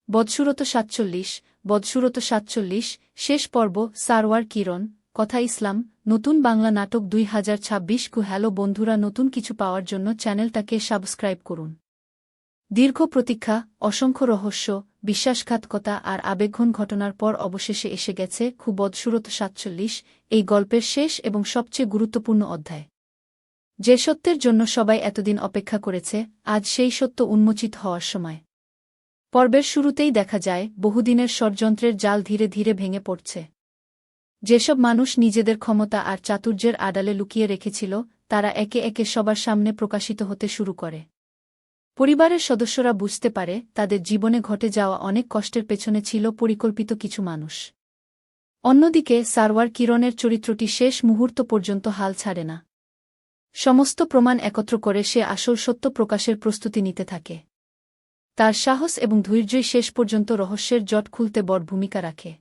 বদসুরত ৪৭ শেষ পর্ব সারওয়ার কিরণ কথা ইসলাম নতুন বাংলা নাটক ২০২৬ হ্যালো বন্ধুরা, নতুন কিছু পাওয়ার জন্য চ্যানেলটাকে সাবস্ক্রাইব করুন। দীর্ঘ প্রতীক্ষা, অসংখ্য রহস্য, বিশ্বাসঘাতকতা আর আবেগঘন ঘটনার পর অবশেষে এসে গেছে বদসুরত ৪৭, এই গল্পের শেষ এবং সবচেয়ে গুরুত্বপূর্ণ অধ্যায়। যে সত্যের জন্য সবাই এতদিন অপেক্ষা করেছে, আজ সেই সত্য উন্মোচিত হওয়ার সময়। পর্বের শুরুতেই দেখা যায় বহুদিনের ষড়যন্ত্রের জাল ধীরে ধীরে ভেঙে পড়ছে। যেসব মানুষ নিজেদের ক্ষমতা আর চাতুর্যের আড়ালে লুকিয়ে রেখেছিল, তারা একে একে সবার সামনে প্রকাশিত হতে শুরু করে। পরিবারের সদস্যরা বুঝতে পারে তাদের জীবনে ঘটে যাওয়া অনেক কষ্টের পেছনে ছিল পরিকল্পিত কিছু মানুষ। অন্যদিকে সারওয়ার কিরণের চরিত্রটি শেষ মুহূর্ত পর্যন্ত হাল ছাড়ে না। সমস্ত প্রমাণ একত্র করে সে আসল সত্য প্রকাশের প্রস্তুতি নিতে থাকে। তার সাহস এবং ধৈর্যই শেষ পর্যন্ত রহস্যের জট খুলতে বড় ভূমিকা রাখে।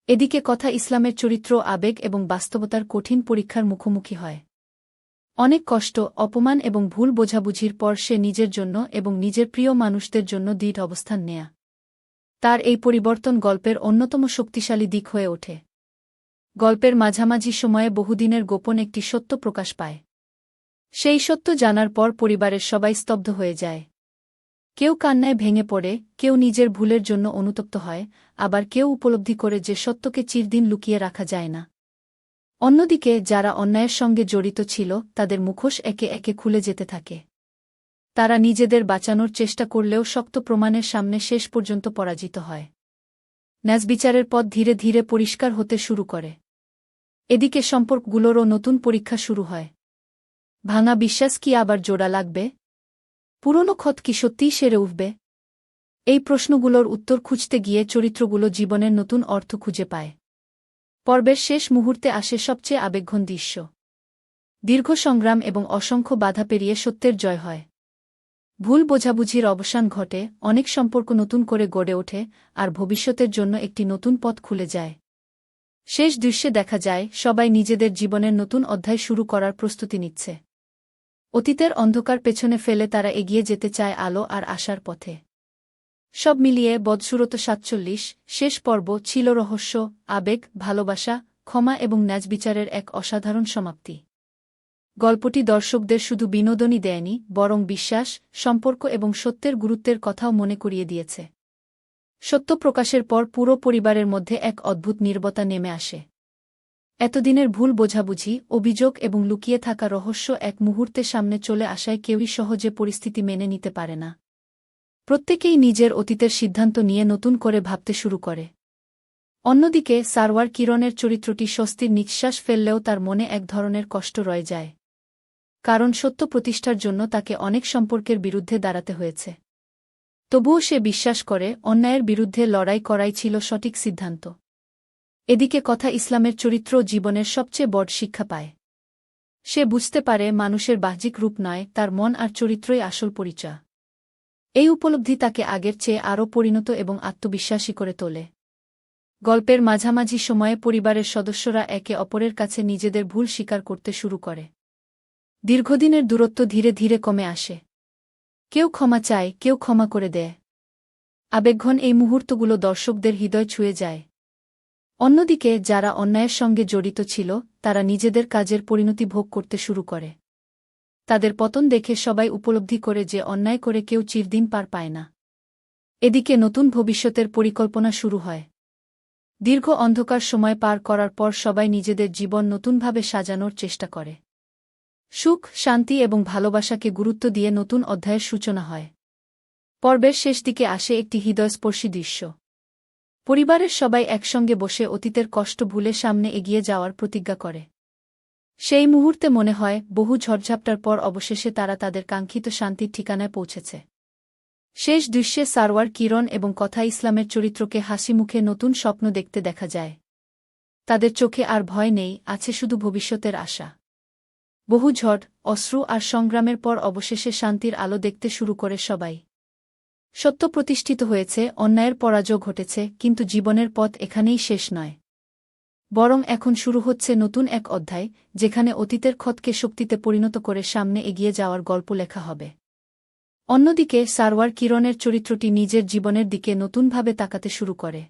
এদিকে কথা ইসলামের চরিত্র আবেগ এবং বাস্তবতার কঠিন পরীক্ষার মুখোমুখি হয়। অনেক কষ্ট, অপমান এবং ভুল বোঝাবুঝির পর সে নিজের জন্য এবং নিজের প্রিয় মানুষদের জন্য দৃঢ় অবস্থান নেয়া। তার এই পরিবর্তন গল্পের অন্যতম শক্তিশালী দিক হয়ে ওঠে। গল্পের মাঝামাঝি সময়ে বহুদিনের গোপন একটি সত্য প্রকাশ পায়। সেই সত্য জানার পর পরিবারের সবাই স্তব্ধ হয়ে যায়। কেউ কান্নায় ভেঙে পড়ে, কেউ নিজের ভুলের জন্য অনুতপ্ত হয়, আবার কেউ উপলব্ধি করে যে সত্যকে চিরদিন লুকিয়ে রাখা যায় না। অন্যদিকে যারা অন্যায়ের সঙ্গে জড়িত ছিল, তাদের মুখোশ একে একে খুলে যেতে থাকে। তারা নিজেদের বাঁচানোর চেষ্টা করলেও শক্ত প্রমাণের সামনে শেষ পর্যন্ত পরাজিত হয়। ন্যায়বিচারের পথ ধীরে ধীরে পরিষ্কার হতে শুরু করে। এদিকে সম্পর্কগুলোরও নতুন পরীক্ষা শুরু হয়। ভাঙা বিশ্বাস কি আবার জোড়া লাগবে? পুরনো ক্ষত কি সত্যিই সেরে উঠবে? এই প্রশ্নগুলোর উত্তর খুঁজতে গিয়ে চরিত্রগুলো জীবনের নতুন অর্থ খুঁজে পায়। পর্বের শেষ মুহূর্তে আসে সবচেয়ে আবেগঘন দৃশ্য। দীর্ঘ সংগ্রাম এবং অসংখ্য বাধা পেরিয়ে সত্যের জয় হয়। ভুল বোঝাবুঝির অবসান ঘটে, অনেক সম্পর্ক নতুন করে গড়ে ওঠে, আর ভবিষ্যতের জন্য একটি নতুন পথ খুলে যায়। শেষ দৃশ্যে দেখা যায় সবাই নিজেদের জীবনের নতুন অধ্যায় শুরু করার প্রস্তুতি নিচ্ছে। অতীতের অন্ধকার পেছনে ফেলে তারা এগিয়ে যেতে চায় আলো আর আশার পথে। সব মিলিয়ে বদসুরত ৪৭ শেষ পর্ব ছিল রহস্য, আবেগ, ভালোবাসা, ক্ষমা এবং ন্যায়বিচারের এক অসাধারণ সমাপ্তি। গল্পটি দর্শকদের শুধু বিনোদনই দেয়নি, বরং বিশ্বাস, সম্পর্ক এবং সত্যের গুরুত্বের কথাও মনে করিয়ে দিয়েছে। সত্য প্রকাশের পর পুরো পরিবারের মধ্যে এক অদ্ভুত নীরবতা নেমে আসে। এতদিনের ভুল বোঝাবুঝি, অভিযোগ এবং লুকিয়ে থাকা রহস্য এক মুহূর্তে সামনে চলে আসায় কেউই সহজে পরিস্থিতি মেনে নিতে পারে না। প্রত্যেকেই নিজের অতীতের সিদ্ধান্ত নিয়ে নতুন করে ভাবতে শুরু করে। অন্যদিকে সারওয়ার কিরণের চরিত্রটি স্বস্তির নিঃশ্বাস ফেললেও তার মনে এক ধরনের কষ্ট রয়ে যায়। কারণ সত্য প্রতিষ্ঠার জন্য তাকে অনেক সম্পর্কের বিরুদ্ধে দাঁড়াতে হয়েছে। তবুও সে বিশ্বাস করে অন্যায়ের বিরুদ্ধে লড়াই করাই ছিল সঠিক সিদ্ধান্ত। এদিকে কথা ইসলামের চরিত্র জীবনের সবচেয়ে বড় শিক্ষা পায়। সে বুঝতে পারে মানুষের বাহ্যিক রূপ নয়, তার মন আর চরিত্রই আসল পরিচয়। এই উপলব্ধি তাকে আগের চেয়ে আরও পরিণত এবং আত্মবিশ্বাসী করে তোলে। গল্পের মাঝামাঝি সময়ে পরিবারের সদস্যরা একে অপরের কাছে নিজেদের ভুল স্বীকার করতে শুরু করে। দীর্ঘদিনের দূরত্ব ধীরে ধীরে কমে আসে। কেউ ক্ষমা চায়, কেউ ক্ষমা করে দেয়। আবেগঘন এই মুহূর্তগুলো দর্শকদের হৃদয় ছুঁয়ে যায়। অন্যদিকে যারা অন্যায়ের সঙ্গে জড়িত ছিল, তারা নিজেদের কাজের পরিণতি ভোগ করতে শুরু করে। তাদের পতন দেখে সবাই উপলব্ধি করে যে অন্যায় করে কেউ চিরদিন পার পায় না। এদিকে নতুন ভবিষ্যতের পরিকল্পনা শুরু হয়। দীর্ঘ অন্ধকার সময় পার করার পর সবাই নিজেদের জীবন নতুনভাবে সাজানোর চেষ্টা করে। সুখ, শান্তি এবং ভালোবাসাকে গুরুত্ব দিয়ে নতুন অধ্যায়ের সূচনা হয়। পর্বের শেষ দিকে আসে একটি হৃদয়স্পর্শী দৃশ্য। পরিবারের সবাই একসঙ্গে বসে অতীতের কষ্ট ভুলে সামনে এগিয়ে যাওয়ার প্রতিজ্ঞা করে। সেই মুহূর্তে মনে হয় বহু ঝড়ঝাপটার পর অবশেষে তারা তাদের কাঙ্ক্ষিত শান্তির ঠিকানায় পৌঁছেছে। শেষ দৃশ্যে সারওয়ার কিরণ এবং কথা ইসলামের চরিত্রকে হাসিমুখে নতুন স্বপ্ন দেখতে দেখা যায়। তাদের চোখে আর ভয় নেই, আছে শুধু ভবিষ্যতের আশা। বহু ঝড়, অশ্রু আর সংগ্রামের পর অবশেষে শান্তির আলো দেখতে শুরু করে সবাই। সত্য প্রতিষ্ঠিত হয়েছে, অন্যায়ের পরাজয় ঘটেছে, কিন্তু জীবনের পথ এখানেই শেষ নয়। বরং এখন শুরু হচ্ছে নতুন এক অধ্যায়, যেখানে অতীতের ক্ষতকে শক্তিতে পরিণত করে সামনে এগিয়ে যাওয়ার গল্প লেখা হবে। অন্যদিকে সারওয়ার কিরণের চরিত্রটি নিজের জীবনের দিকে নতুনভাবে তাকাতে শুরু করে।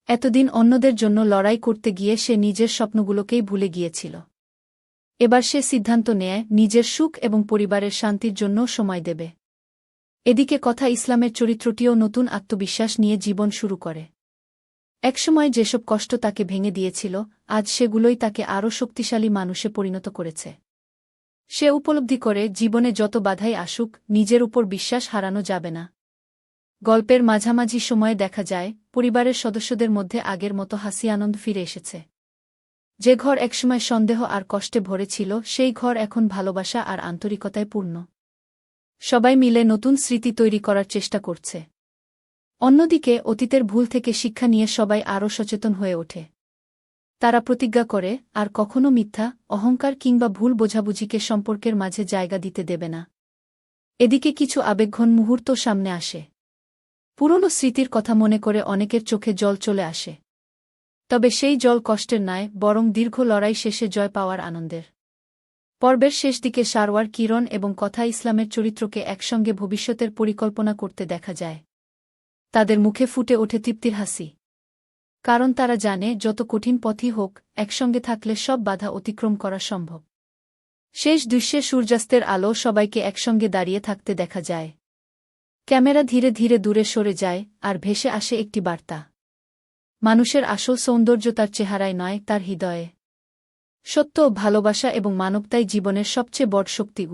এতদিন অন্যদের জন্য লড়াই করতে গিয়ে সে নিজের স্বপ্নগুলোকেই ভুলে গিয়েছিল। এবার সে সিদ্ধান্ত নেয় নিজের সুখ এবং পরিবারের শান্তির জন্য সময় দেবে। এদিকে কথা ইসলামের চরিত্রটিও নতুন আত্মবিশ্বাস নিয়ে জীবন শুরু করে। একসময় যেসব কষ্ট তাকে ভেঙে দিয়েছিল, আজ সেগুলোই তাকে আরও শক্তিশালী মানুষে পরিণত করেছে। সে উপলব্ধি করে জীবনে যত বাধাই আসুক, নিজের উপর বিশ্বাস হারানো যাবে না। গল্পের মাঝামাঝি সময়ে দেখা যায় পরিবারের সদস্যদের মধ্যে আগের মতো হাসি আনন্দ ফিরে এসেছে। যে ঘর একসময় সন্দেহ আর কষ্টে ভরে ছিল, সেই ঘর এখন ভালোবাসা আর আন্তরিকতায় পূর্ণ। সবাই মিলে নতুন স্মৃতি তৈরি করার চেষ্টা করছে। অন্যদিকে অতীতের ভুল থেকে শিক্ষা নিয়ে সবাই আরও সচেতন হয়ে ওঠে। তারা প্রতিজ্ঞা করে আর কখনো মিথ্যা, অহংকার কিংবা ভুল বোঝাবুঝিকে সম্পর্কের মাঝে জায়গা দিতে দেবে না। এদিকে কিছু আবেগঘন মুহূর্ত সামনে আসে। পুরনো স্মৃতির কথা মনে করে অনেকের চোখে জল চলে আসে। তবে সেই জল কষ্টের নয়, বরং দীর্ঘ লড়াই শেষে জয় পাওয়ার আনন্দের। পর্বের শেষ দিকে সারওয়ার কিরণ এবং কথা ইসলামের চরিত্রকে একসঙ্গে ভবিষ্যতের পরিকল্পনা করতে দেখা যায়। তাদের মুখে ফুটে ওঠে তৃপ্তির হাসি। কারণ তারা জানে যত কঠিন পথই হোক, একসঙ্গে থাকলে সব বাধা অতিক্রম করা সম্ভব। শেষ দৃশ্যে সূর্যাস্তের আলো সবাইকে একসঙ্গে দাঁড়িয়ে থাকতে দেখা যায়। ক্যামেরা ধীরে ধীরে দূরে সরে যায়, আর ভেসে আসে একটি বার্তা। মানুষের আসল সৌন্দর্য তার চেহারায় নয়, তার হৃদয়ে। সত্য, ভালোবাসা এবং মানবতাই জীবনের সবচেয়ে বড় শক্তি।